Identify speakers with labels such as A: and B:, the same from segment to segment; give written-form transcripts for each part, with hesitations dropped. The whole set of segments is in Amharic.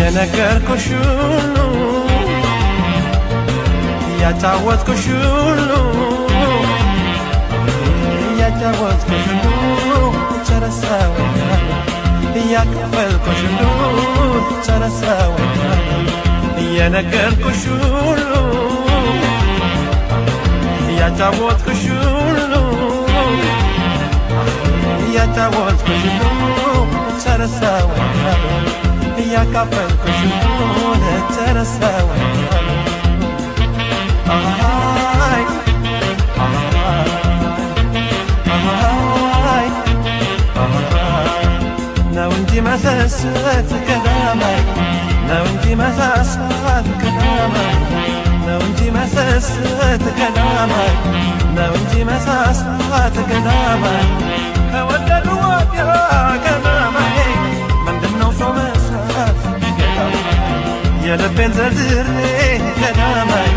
A: የነገርኩሽ ሁሉ ያጫወትኩሽ ሁሉ ያጫወትኩሽ ሁሉ ጨረሰው ያከፈልኩሽ ሁሉ ጨረሰው የነገርኩሽ ሁሉ ያጫወትኩሽ ሁሉ ያጫወትኩሽ ሁሉ ጨረሰው ያከፈልኩሽ ሁሉ ጨረሰው ነው እንጂ መሰሰት ቀዳማይ ነው እንጂ መሳሳት ቀዳማይ ነው እንጂ መሰሰት ቀዳማይ ነው እንጂ መሳሳት ቀዳማይ ከወደዱ ወዲያ ቀዳማይ ምንድነው ሰው መሳት ቀዳማይ የልቤን ዘርዝሬ ቀዳማይ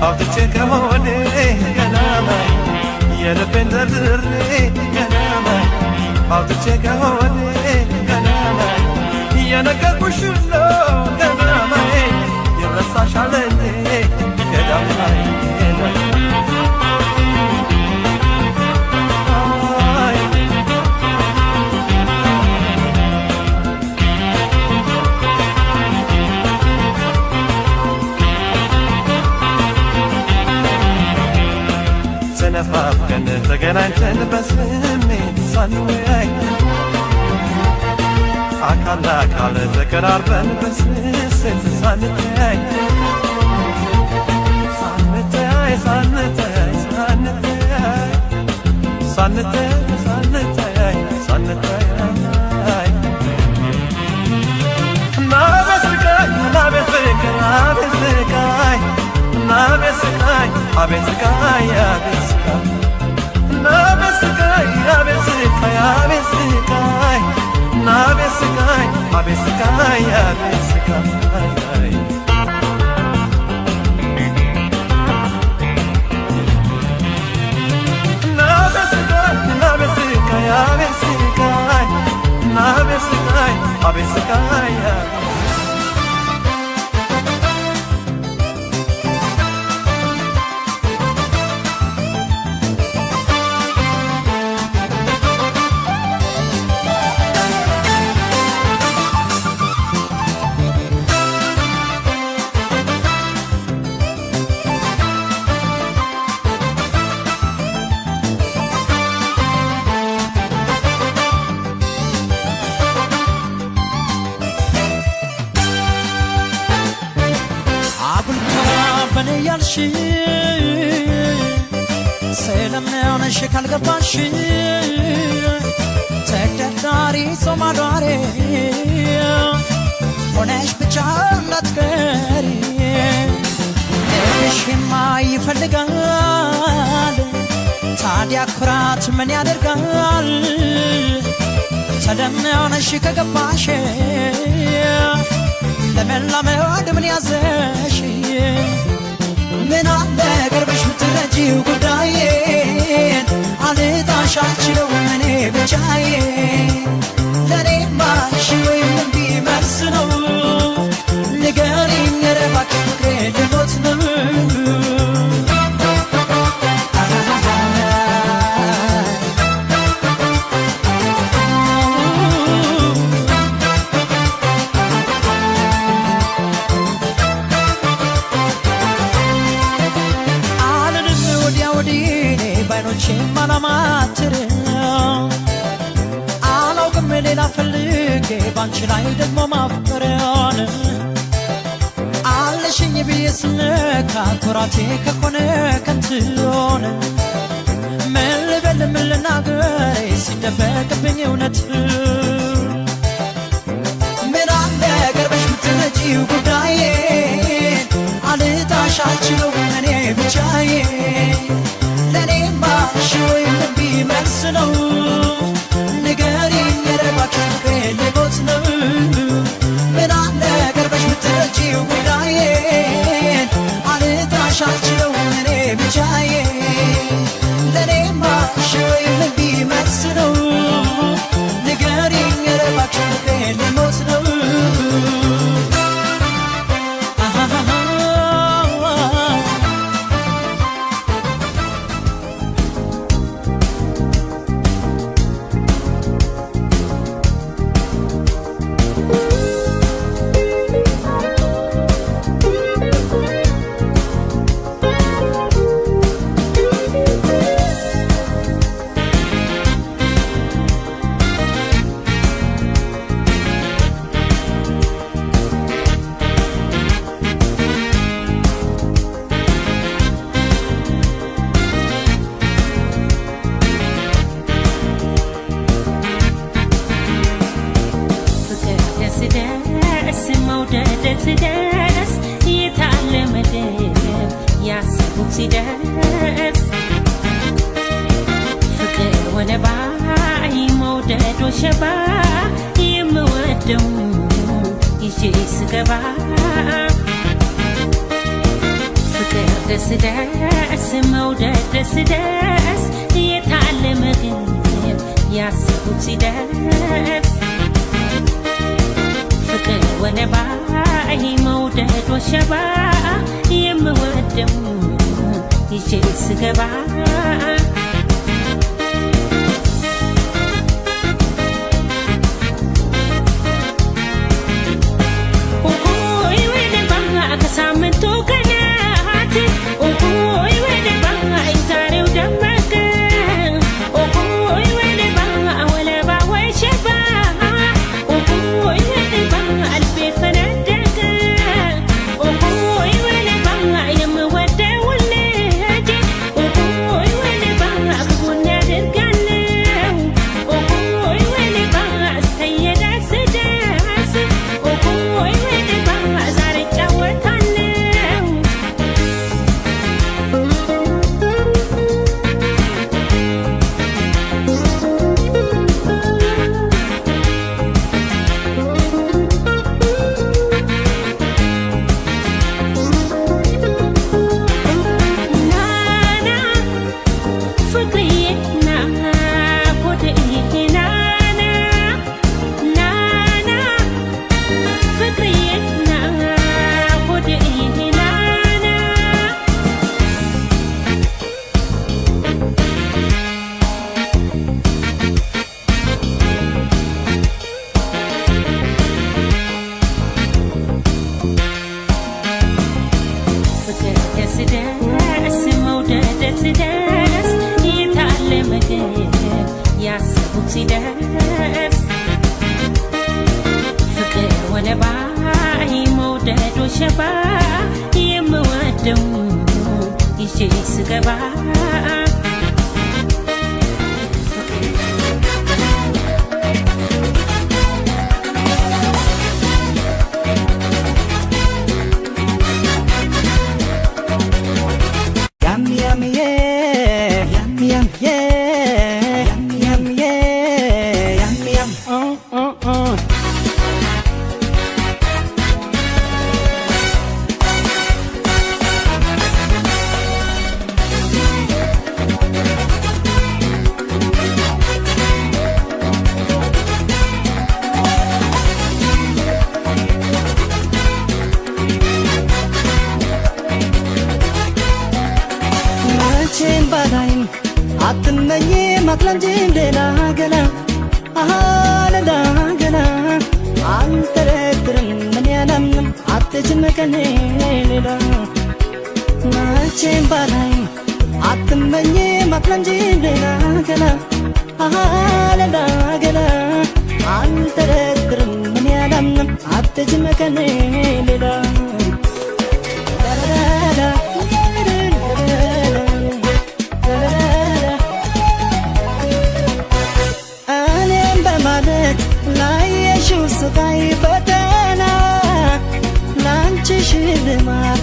A: አውጥቼ ከሆዴ ቀዳማይ የልቤን ዘርዝሬ ቀዳማይ አውጥቼ ከሆዴ ቀዳማይ የነገርኩሽ ሁሉ ቀዳማይ ይረሳሻል እንዴ ቀዳማይ ተነፋፍቀን ተገናኝተን በስሜት ሳንወያይ አካል ለአካል ተቀራርበን በስስት ሳንተያይ ሳንተያይ ሳንተያይ ሳንተያይ ሳንተያይ ሳንተያይ ሳንተያይ ናቤት ስቃይ ናቤት ፍቅር ናቤት ስቃይ ናቤት ስቃይ አቤት ስቃይ አቤት ስቃይ ናቤት ስቃይ አቤት ስቃይ አቤት ስቃይ ናቤት ስቃይ አቤት ስቃይ አቤት ስቃይ ናቤት ስቃይ ናቤት ስቃይ አቤት ስቃይ ናቤት ስቃይ አቤት ስቃይ ስለምንሆነሽ ካልገባሽ ተደራሪ ጾም አዳሪ ሆነሽ ብቻ እንዳትቀሪ ልብሽማ ይፈልጋል ታዲያ ኩራት ምን ያደርጋል ስለምንሆነሽ ከገባሽ ለመላመድ ምን ያዘሽ ምን አለ ቅርብሽ ብትረጂው ጉዳዬን አልጣሽ አልችለውም እኔ ብቻዬን ለእኔማ እሺ ወይም እምቢ መልስ ነው ንገሪኝ ኧረ እባክሽ ፍቅሬ ልሞት ነው አላውቅም ሌላ ፈልጌ ባንቺ ላይ ደግሞ ማፍቀሪያን አለሽኝ ብዬ ስነካ ኩራቴ ከሆነ ከንቱ ሆነ ምን ልበል ምን ልናገር ሲደበቅብኝ እውነት ምን አለ ቀርበሽ ብትረጂው ጉዳዬን አልጣሽ አልችለውም እኔ ብቻዬን ለእኔማ እሺ ወይም እምቢ መልስ ነው ንገሪኝ ኧረ እባክሽ ፍቅሬ ልሞት ነው ምን አለ ቀርበሽ ብትረጂው ጉዳዬን አልጣሽ አልችለውም እኔ ብቻዬን ለእኔማ እሺ ወይም እምቢ መልስ ነው ንገሪኝ
B: መውደድ ሲደርስ የታለ መደብ ያሰቡት ሲደርስ ፍቅር ሆነ ባይ መውደድ ወሸባ የምወደው ይዤ ስገባ ፍቅር ደስ ደስ መውደድ ደስ ደስ የታለ መደብ ያሰቡት ሲደርስ ፍቅር ሆነ ባይ መውደድ ወሸባ የምወደው ይዤ ስገባ ከሳምንቱ ቀናት ኦሆይ ወደ ባይ ዛሬው ደመቀ ኦሆይ ወደ ባይ ወለባ ወሸባ ኦሆይ ወደ ባይ ልቤ ፈነደቀ ኦሆይ ወደ ባይ የምወደው ልጅ ኦሆይ ወደ ባይ ክፉን ያደርጋለው ኦሆይ ወደ ባይ እሰየ ደስ ደስ ኦሆይ ወደ ባይ ዛሬ ጫወታ ያሰቡት ሲደርስ ፍቅር ሆነ ባይ መውደድ ወሸባ የምወደው ይዤ ስገባ አትመኝ ማክለንጂ ሌላ ገላ ሌላ ገላ አንተረትርም ምን ያለምንም አትችም ከኔ ሌላ መቼም ባላይ አትመኝ ማክለንጂ ሌላ ገላ ሌላ ገላ አንተረትርም ምን ያለምንም አትችም ከኔ ሌላ ስቃይ ፈተና ላንቺ ሽልማት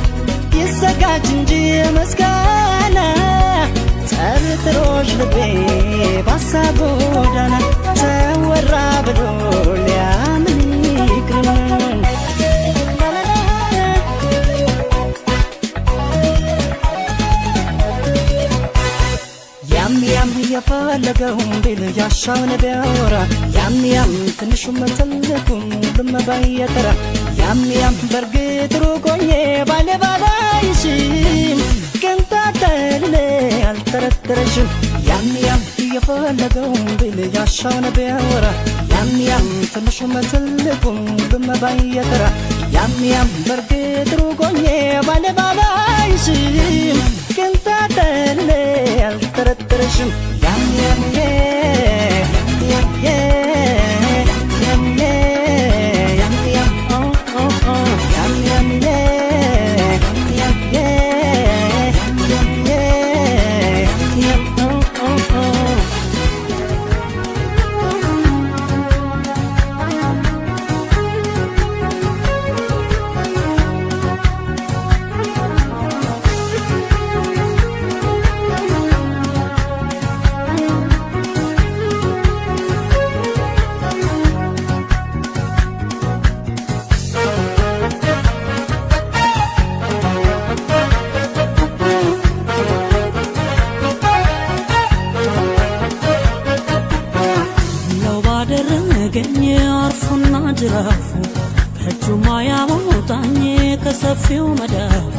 B: ይዘጋጅ እንጂ ምስጋና ጠርጥሮሽ ልቤ ባሳብ ጎዳና ተወራ ብሎ ሊያምን ይቅርን ያም የፈለገውን ቢል ያሻውን ቢያወራ ያም ትንሹም ትልቁም ሁሉም ባየተራ ያም በርግጥ ሩቆኜ ባለባላይሽም ቅንጣጠል አልጠረጠረሽም ያም የፈለገውን ቢል ያሻውን ቢያወራ ያም ትንሹም ትልቁም ሁሉም ባየተራ ያም በርግጥ ሩቆኜ ባለባላይሽም ቅንጣጠል አልጠረጠረሽም ያም አርፉና ጅራፉ በእጁ ማያወጣኝ ከሰፊው መዳፉ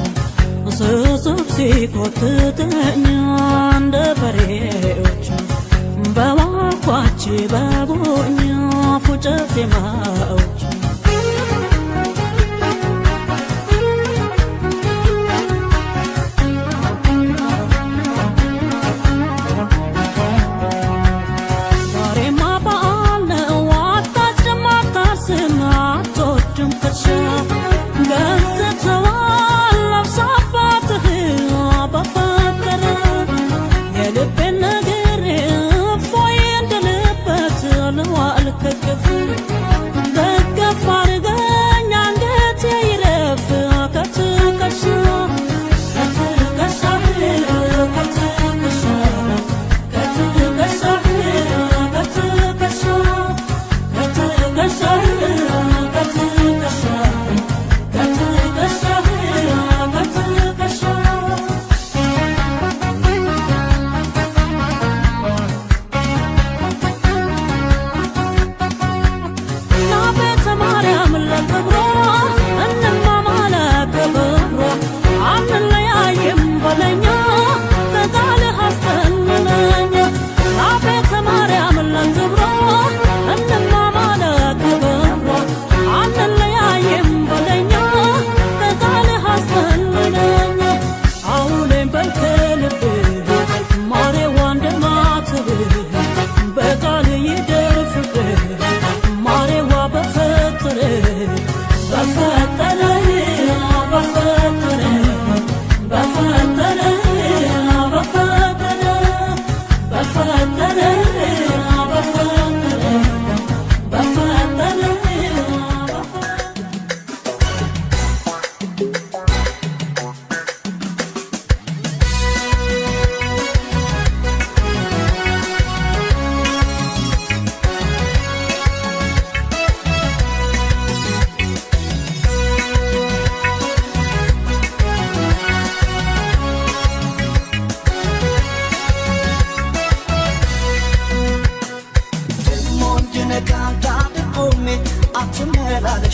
B: ስስብ ሲቆጥጠኝ እንደ በሬዎች በዋኳች በቦኛ ፉጨት የማዎች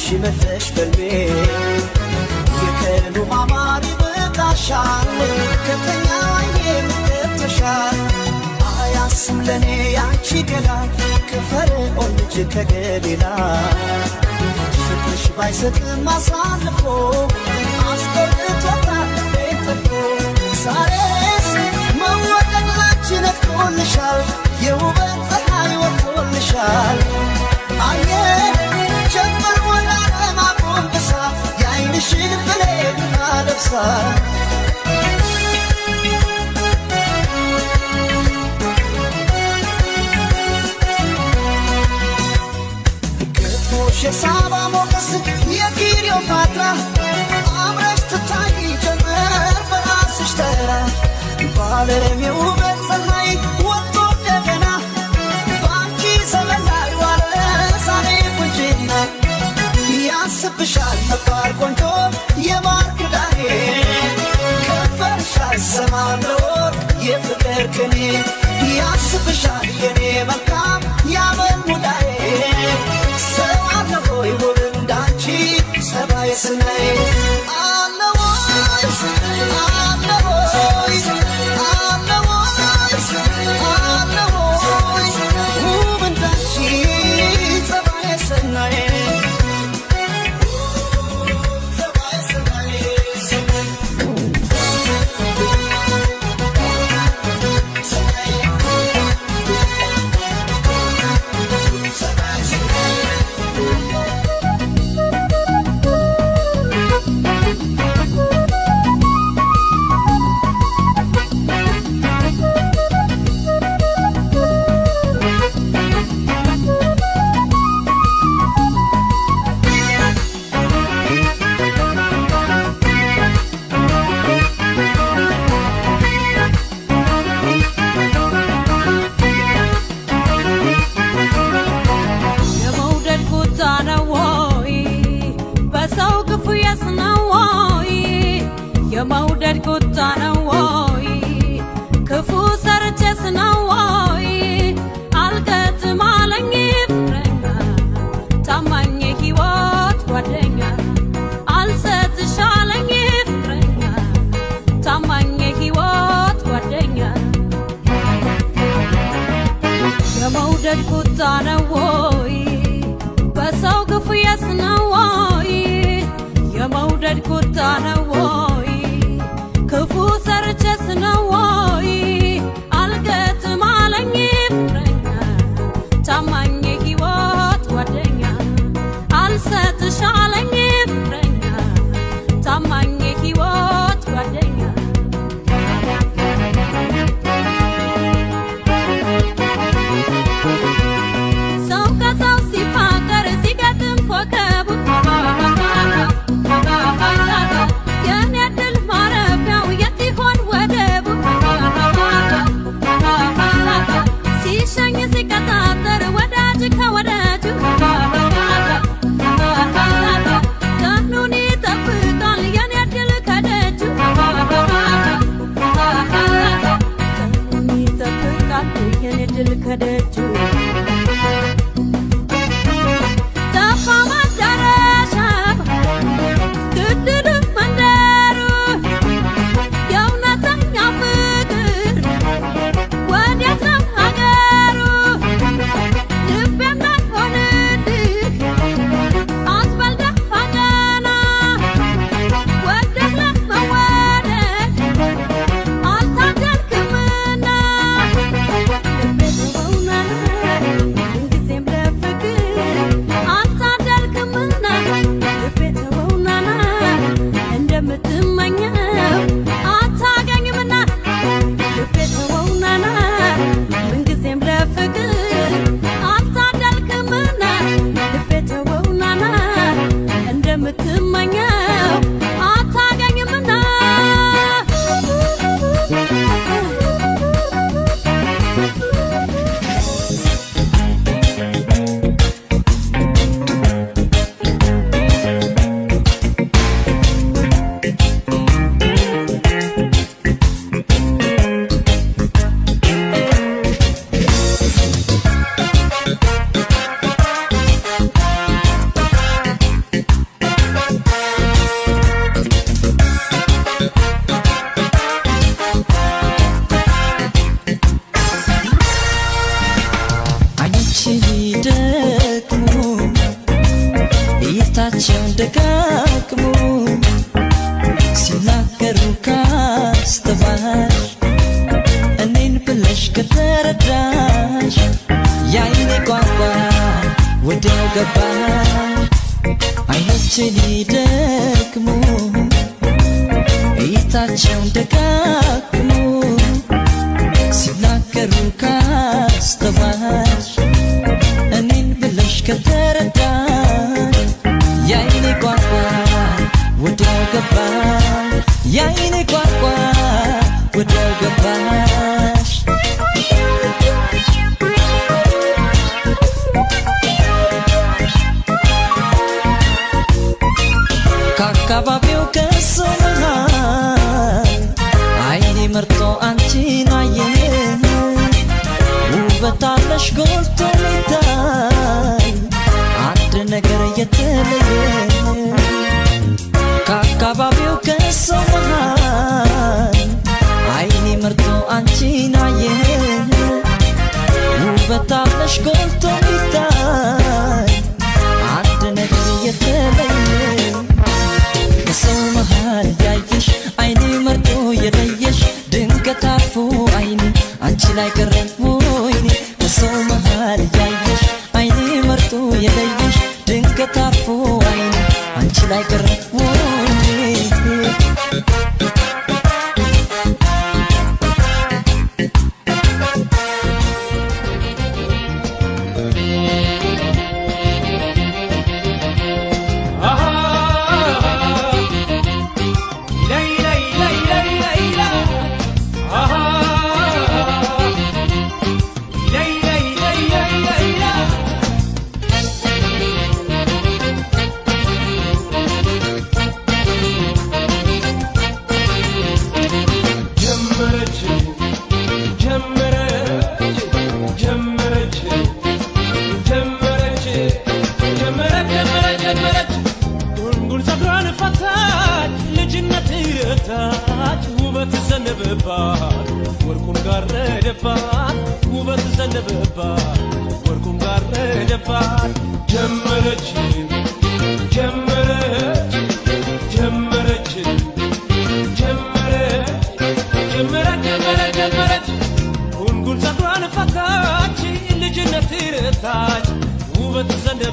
C: ሽመተሽ በልቤ የከሉ ማማሪ በቃሻል ከተኛው አይኔም ገብተሻል አያስም ለኔ ያንቺ ገላ ከፈርዖን ልጅ ከገሊላ ፍቅርሽ ባይሰጥም አሳልፎ አስቆርጦታል ቤተፎ ዛሬስ መወደድ ላንቺ ነጥቆልሻል የውበት ፀሐይ ወጥቶልሻል አየ ጀመር ወላ ለማቆምሳ የዓይንሽን ብሌን አለብሳ ግጥሞሽ የሳባ ሞገስ የክሊዮፓትራ አምረሽ ትታይ ጀመር በራስሽ ተራ ባለም የውበት ፀሐይ ወጥቶ እንደገና በአንቺ ዘመን ላይ ዋለ ዛሬ ቁንጅና ያስብሻል ነባር ቆንጆ የማር ክዳኔ ከንፈርሽ አይሰማም ለወርቅ የፍቅር ቅኔ ያስብሻል የኔ መልካም ያመል ሙዳዬ ሰው አለ ሆይ ውብ እንዳንቺ ጸባይ ስናይ አለ ወይ አለ ወይ አለ ወይ አለ ወይ ውብ እንዳንቺ ጸባይ ስናይ
B: ነው ወይ ክፉ ሰርቼስ ነው ወይ አልገጥም አለኝ ፍቅረኛ ታማኝ ሕይወት ጓደኛ አልሰጥሽ አለኝ ፍቅረኛ ታማኝ ሕይወት ጓደኛ ሰው ከሰው ሲፋቀር ሲገጥም ኮከቡ የኔ ድል ማረፊያው የት ይሆን ወደቡ ሲሸኝ ሲቀጣጠር ወዳጅ ከወዳጁ ቀኑን ይጠብቃል የኔ ድል ከደጁ ቀኑን ይጠብቃል የኔ ድል ከደጁ ጠፋ መዳረሻው ግድል መንደሩ የእውነተኛ ፍቅር ወዴት ነው ሀገሩ ልቤም ላይሆንልህ አትበል ደፋ ቀና ወደህ ለመወደድ አልታደልክምና ልቤ ተወውና ምንጊዜም ለፍቅር አልታደልክምና ልቤ ተወውና እንደምትመኘው አታገኝምና ልቤ ተወውና ምንጊዜም ለፍቅር አልታደልክምና ልቤ ተወውና እንደምትመኘው አታገኝምና
A: አይኖችህ ይደክሙ እይታቸውን ደጋግሙ ሲናገሩ ካስተዋልሽ እኔን ብለሽ ከተረዳሽ የዓይኔ ቋንቋ ወዲያው ገባሽ አይኖችህ ይደክሙ እይታቸውን ደጋግሙ ሲናገሩ ካስተዋልሽ እኔን ብለሽ ከተረዳሽ የዓይኔ ቋንቋ ወዲያው ገባሽ የዓይኔ ቋንቋ ወዲያው ገባሽ ከአካባቢው ከሰው መሃል ዓይኔ መርጦ አንቺን አየ ውበት አለሽ ጎልቶ ሚታይ አንድ ነገር የተለየ ከአካባቢው ከሰው መሃል ዓይኔ መርጦ አንቺን አየ ውበት አለሽ ጎልቶ ሚታይ አንድ ነገር የተለየ ከሰው መሃል ያየሽ ዓይኔ መርጦ የለየሽ ድንገት አርፎ ዓይኔ አንቺ ላይ ቀረ ወይኔ ከሰው መሃል ያየሽ ዓይኔ መርጦ የለየሽ ድንገት አርፎ ዓይኔ አንቺ ላይ ቀረ ወይኔ
D: ረታች ውበት ዘነበባት ወርቁም ጋረደባት ውበት ዘነበባት ወርቁም ጋረደባት ጀመረች ጀመረች ጀመረች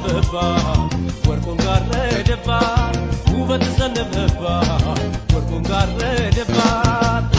D: ዘነበባት ወርቁን ጋረደባት ውበት ዘነበባት ወርቁን ጋረደባት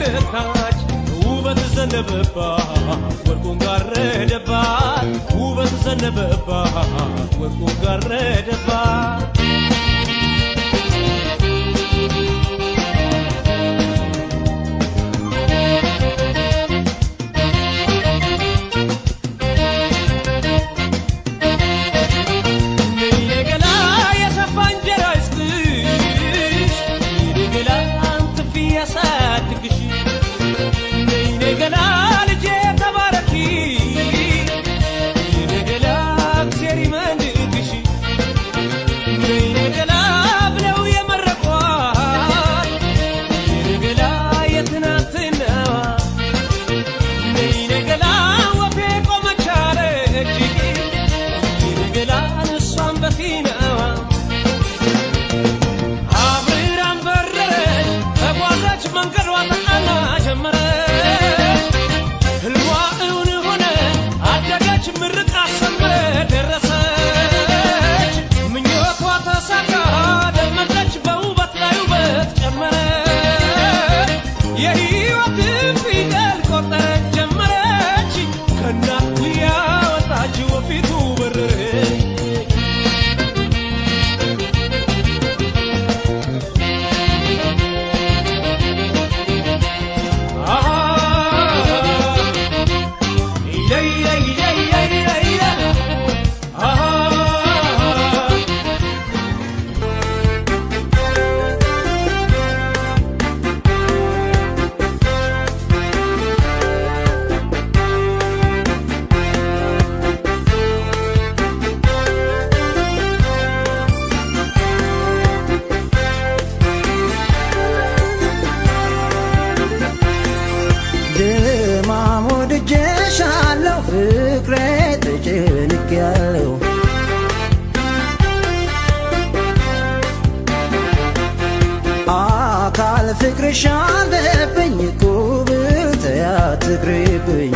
D: ረታች ውበት ዘነበባት ወርቁን ጋረደባት ውበት ዘነበባት ወርቁን ጋረደባት
C: ፍቅሬ ተጨንቄያለሁ አካል ፍቅርሽ አለብኝ ጉብል ተያትቅሪብኝ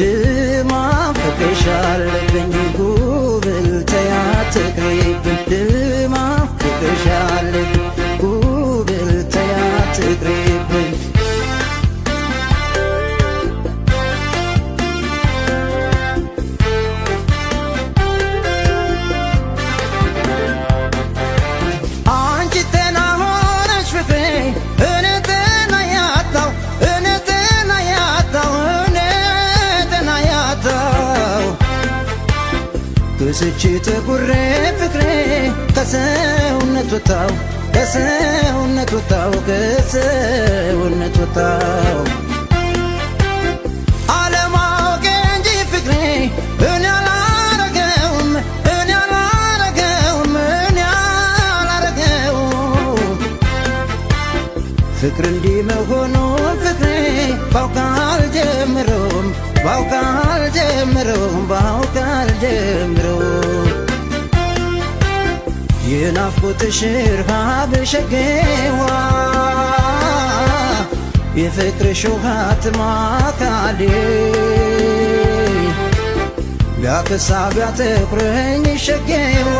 C: ድማ ፍቅርሽ አለብኝ ጉብል ተያትቅሪብኝ ድማ ፍቅርሽ አለብኝ ጉብል ተያትቅሪብኝ ስቺ ተጉሬ ፍቅሬ ከሰውነት ወጣው ከሰውነት ወጣው ከሰውነት ወጣው አለማወቅ እንጂ ፍቅሬ እኔ አላረገውም እኔ አላረገውም እኔ አላረገውም ፍቅር እንዲህ መሆኑን ፍቅሬ ባውቃል ጀምሮም ባውቃል ጀምሮም ባውቃል ጀምሮም የናፍቆትሽ ረሃብ ሸጌዋ የፍቅርሽ ውሃት ማካሌ ቢያከሳ ቢያተኩረኝ ሸጌዋ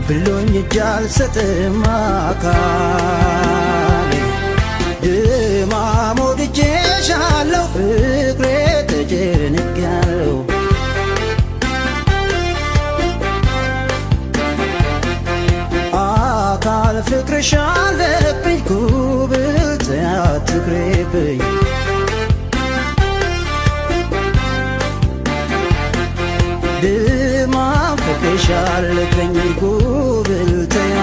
C: ብሎኝ እጅ አልሰጥም አካሌ ድማም ወድጄሻለሁ ፍቅሬ ተጨንቄያለሁ አካል ፍቅርሽ አለብኝ ጉብል አትቅሬብኝ ድማም ፍቅርሽ አለብኝ ጉብል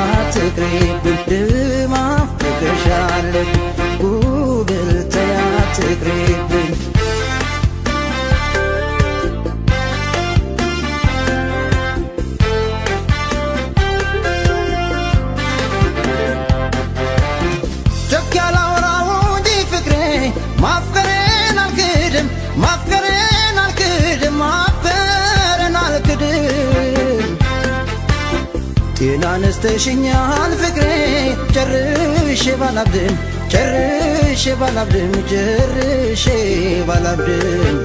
C: አትቅሬብኝ ድማም ፍቅርሽ አለብኝ ጉብል አትቅሬብኝ ማፍቀሬን አልክድም ማፍቀሬን አልክድም ማፍቀሬን አልክድም ጤና ነስተሽኛል ፍቅሬ ጨርሼ ባላብድም ጨርሼ ባላብድም ጨርሼ ባላብድም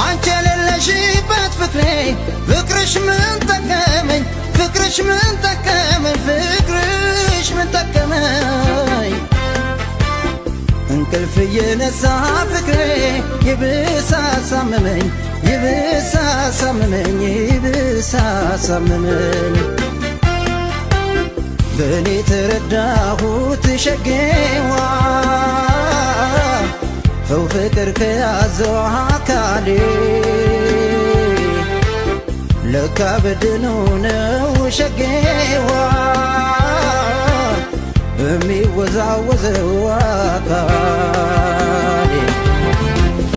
C: አንቺ የሌለሽበት ፍቅሬ ፍቅርሽ ምን ጠቀመኝ ፍቅርሽ ምን ጠቀመኝ ፍቅርሽ ምን ጠቀመኝ እንቅልፍ የነሳ ፍቅሬ ይብሳ አሳመመኝ ይብሳ አሳመመኝ ይብሳ አሳመመኝ በእኔ ተረዳሁት ሸጌዋ ሰው ፍቅር ከያዘው አካሌ ለካ በድኑ ነው ሸጌዋ የሚወዛወዘው አካል